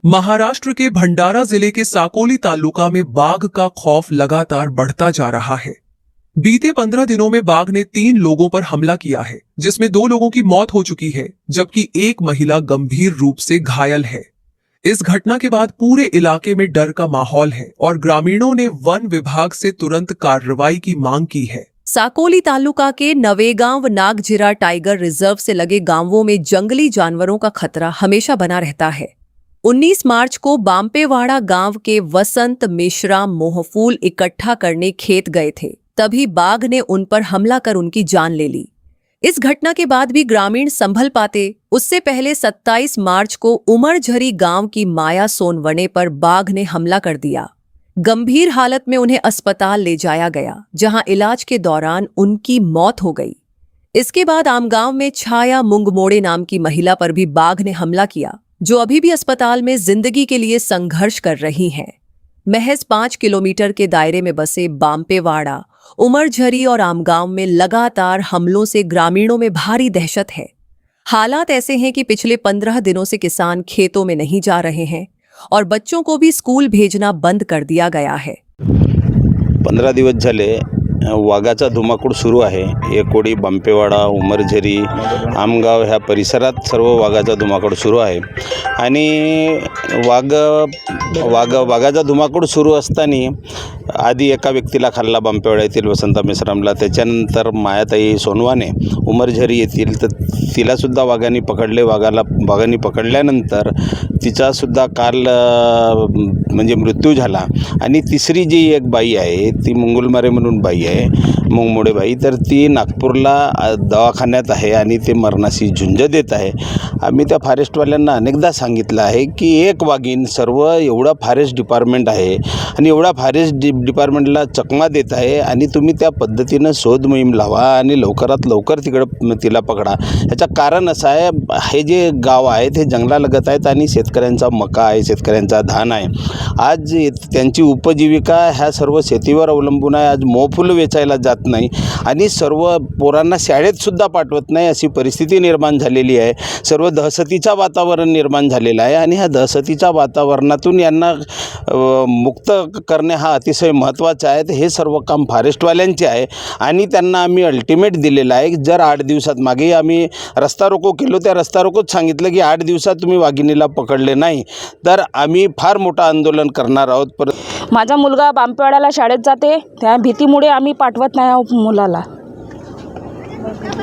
महाराष्ट्र के भंडारा जिले के साकोली तालुका में बाघ का खौफ लगातार बढ़ता जा रहा है। बीते 15 दिनों में बाघ ने 3 लोगों पर हमला किया है, जिसमें 2 लोगों की मौत हो चुकी है, जबकि एक महिला गंभीर रूप से घायल है। इस घटना के बाद पूरे इलाके में डर का माहौल है और ग्रामीणों ने वन विभाग से तुरंत कार्रवाई की मांग की है। साकोली तालुका के नवेगांव नागजिरा टाइगर रिजर्व से लगे गांवों में जंगली जानवरों का खतरा हमेशा बना रहता है। 19 मार्च को बाम्पेवाड़ा गांव के वसंत मेश्राम मोहफूल इकट्ठा करने खेत गए थे, तभी बाघ ने उन पर हमला कर उनकी जान ले ली। इस घटना के बाद भी ग्रामीण संभल पाते, उससे पहले 27 मार्च को उमरझरी गांव की माया सोनवने पर बाघ ने हमला कर दिया। गंभीर हालत में उन्हें अस्पताल ले जाया गया, जहां इलाज के दौरान उनकी मौत हो गई। इसके बाद आमगांव में छाया मुंगमोड़े नाम की महिला पर भी बाघ ने हमला किया, जो अभी भी अस्पताल में जिंदगी के लिए संघर्ष कर रही हैं। महज 5 किलोमीटर के दायरे में बसे बाम्पेवाड़ा, उमरझरी और आमगांव में लगातार हमलों से ग्रामीणों में भारी दहशत है। हालात ऐसे हैं कि पिछले 15 दिनों से किसान खेतों में नहीं जा रहे हैं और बच्चों को भी स्कूल भेजना बंद कर दिया गया है। 15 दिवस झाले वाघाचा धुमाकूळ सुरू आहे। एकोडी, बाम्पेवाडा, उमरझरी, आमगाव ह्या परिसरात सर्व वाघाचा धुमाकूळ सुरू आहे आणि वाघाचा धुमाकूळ सुरू असताना आधी एका व्यक्तीला खाल्ला बाम्पेवाडा येथील वसंत मेश्रामला, त्याच्यानंतर मायाताई सोनवाने उमरझरी येथील तर तिलासुद्धा वाघाने पकडले। वाघाने पकडल्यानंतर तिचासुद्धा काल म्हणजे मृत्यू झाला आणि तिसरी जी एक बाई आहे ती मंगुलमारे म्हणून बाई आहे, मुंगमोडे बाई, तर ती नागपूरला दवाखान्यात आहे आणि ते मरणाशी झुंज देत आहे। आम्ही त्या फॉरेस्टवाल्यांना अनेकदा सांगितलं आहे की एक वाघीण सर्व एवढा फॉरेस्ट डिपार्टमेंट आहे आणि एवढा फॉरेस्ट डिपार्टमेंटला चकमा देत आहे आणि तुम्ही त्या पद्धतीनं शोध मोहीम लावा आणि लवकरात लवकर तिकडं तिला पकडा। याचं कारण असं आहे, हे जे गाव आहे ते जंगलालगत आहेत आणि शेतकऱ्यांचा मका आहे, शेतकऱ्यांचा धान आहे। आज त्यांची उपजीविका ह्या सर्व शेतीवर अवलंबून आहे। आज मोहफूल वेचायला जात नाही आणि सर्व पोरांना शाळेतसुद्धा पाठवत नाही, अशी परिस्थिती निर्माण झालेली आहे। सर्व दहशतीचं वातावरण निर्माण झालेलं आहे आणि ह्या दहशतीच्या वातावरणातून यांना मुक्त करणे हा अतिशय महत्त्वाचा आहे। हे सर्व काम फॉरेस्टवाल्यांचे आहे आणि त्यांना आम्ही अल्टिमेट दिलेलं आहे। जर 8 दिवसात, मागे आम्ही रस्ता रोको केलो, त्या रस्ता रोकोत सांगितलं की 8 दिवसात तुम्ही वाघिणीला पकडले नाही तर आम्ही फार मोठं आंदोलन करणार आहोत। माझा मुलगा बाम्पेवाड्याला शाळेत जाते, त्या भीतीमुळे आम्ही पाठवत नाही मुलाला।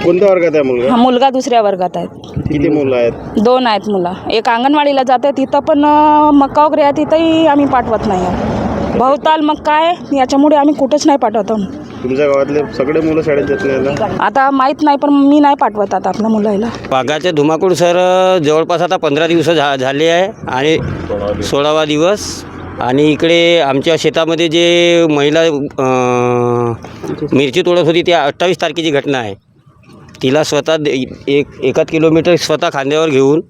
कोणत्या वर्गात आहे मुलगा? मुलगा 2ऱ्या वर्गात आहे। किती मुलं आहेत? 2 आहेत मुलं। एक अंगणवाडीला जाते, तिथं पण मक्का वगैरे आहे, तिथंही आम्ही पाठवत नाही। बहुताल मक्का आहे, याच्यामुळे आम्ही कुठंच नाही पाठवतो। तुमच्या गावातले सगळे मुलं शाळेत जात नाही? आता माहीत नाही, पण मी नाही पाठवत आता आपल्या मुलाला। वाघाचे धुमाकूळ सर जवळपास आता 15 दिवस झाले आहे आणि 16वा दिवस। आणि इकडे आमच्या शेतामध्ये जे महिला मिरची तोडत होती, त्या 28 तारखेची घटना आहे। तिला स्वतः 1 किलोमीटर स्वतः खांद्यावर घेऊन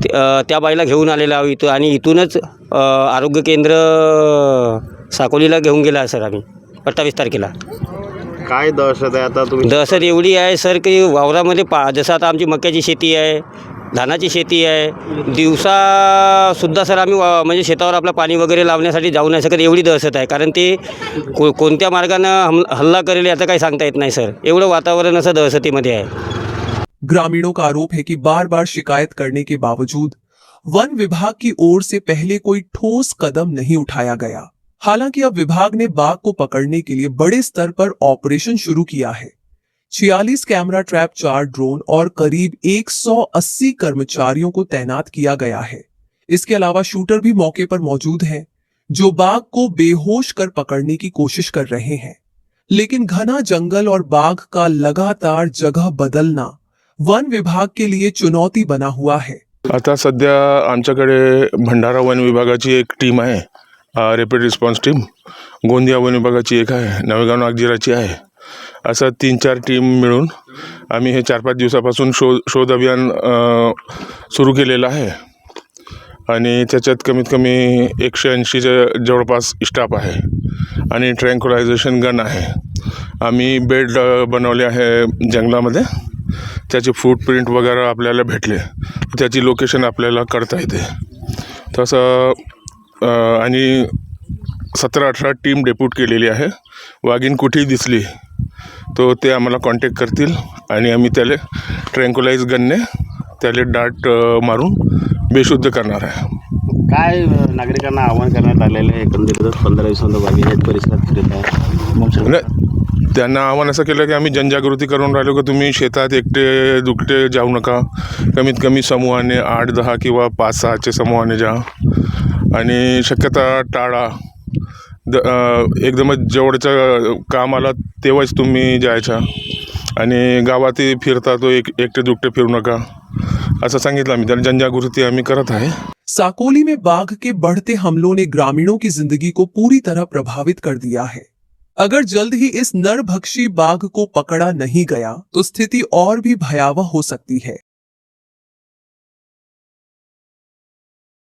त्या बाईला घेऊन आलेला आहोत इथं आणि इथूनच आरोग्य केंद्र साकोलीला घेऊन गेला सर आम्ही 28 तारखेला। काय दहशत आहे आता तुम्ही? दहशत एवढी आहे सर की वावरामध्ये जसं आता आमची मक्याची शेती आहे, धानाची शेती आहे, दिवसासुद्धा सर आम्ही म्हणजे शेतावर आपलं पाणी वगैरे लावण्यासाठी जाऊ नाही शकत, एवढी दहशत आहे। कारण ते कोणत्या मार्गानं हल्ला करेल याचं काही सांगता येत नाही सर, एवढं वातावरण असं दहशतीमध्ये आहे। ग्रामीणों का आरोप है कि बार बार शिकायत करने के बावजूद वन विभाग की ओर से पहले कोई ठोस कदम नहीं उठाया गया। हालांकि अब विभाग ने बाघ को पकड़ने के लिए बड़े स्तर पर ऑपरेशन शुरू किया है। 46 कैमरा ट्रैप, 4 ड्रोन और करीब 180 कर्मचारियों को तैनात किया गया है। इसके अलावा शूटर भी मौके पर मौजूद हैं, जो बाघ को बेहोश कर पकड़ने की कोशिश कर रहे हैं। लेकिन घना जंगल और बाघ का लगातार जगह बदलना वन विभाग के लिए चुनौती बना हुआ है। आता सध्या आमच्याकडे भंडारा वन विभागाची एक टीम आहे, rapid response team, Gondia one विभागाची एक आहे, नवेगाव नागजिराची आहे। असं 3-4 टीम मिळून आम्ही हे 4-5 दिवसापासून शोध अभियान सुरू केलेलं आहे आणि त्याच्यात कमीत कमी 180च्या जवळपास स्टाफ आहे आणि ट्रँक्युलायझेशन गन आहे। आम्ही बेड बनवले आहे जंगलामध्ये, त्याचे फूटप्रिंट वगैरे आपल्याला भेटले, त्याची लोकेशन आपल्याला करता येते। तसं आणि 17-18 टीम डेप्यूट केलेली आहे. वाघीण कुठेही दिसली तो ते आम्हाला कॉन्टॅक्ट करतील आणि आम्ही त्याला ट्रँक्युलाइज गनने त्याला डाट मारून बेशुद्ध करणार आहे. काय नागरिकांना आवाहन करण्यात आलेलं आहे? एकंदरीतच 15 दिवसांत वाघीण परिसरात फिरत आहे. नाही, त्यांना आव्हान असं केलं की आम्ही जनजागृती करून राहिलो की तुम्ही शेतात एकटे दुकटे जाऊ नका. कमीत कमी समूहाने 8-10 किंवा 5-6चे समूहाने जा आणि शक्यता टाळा. एकदमच जेवढचं काम आलं तेव्हाच तुम्ही जायचा आणि गावात फिरता तो एकटे दुकटे फिरू नका असं सांगितलं. आम्ही त्याला जनजागृती आम्ही करत आहे. साकोली में बाघ के बढ़ते हमलों ने ग्रामीणों की जिंदगी को पूरी तरह प्रभावित कर दिया है. अगर जल्द ही इस नरभक्षी बाघ को पकड़ा नहीं गया तो स्थिति और भी भयावह हो सकती है.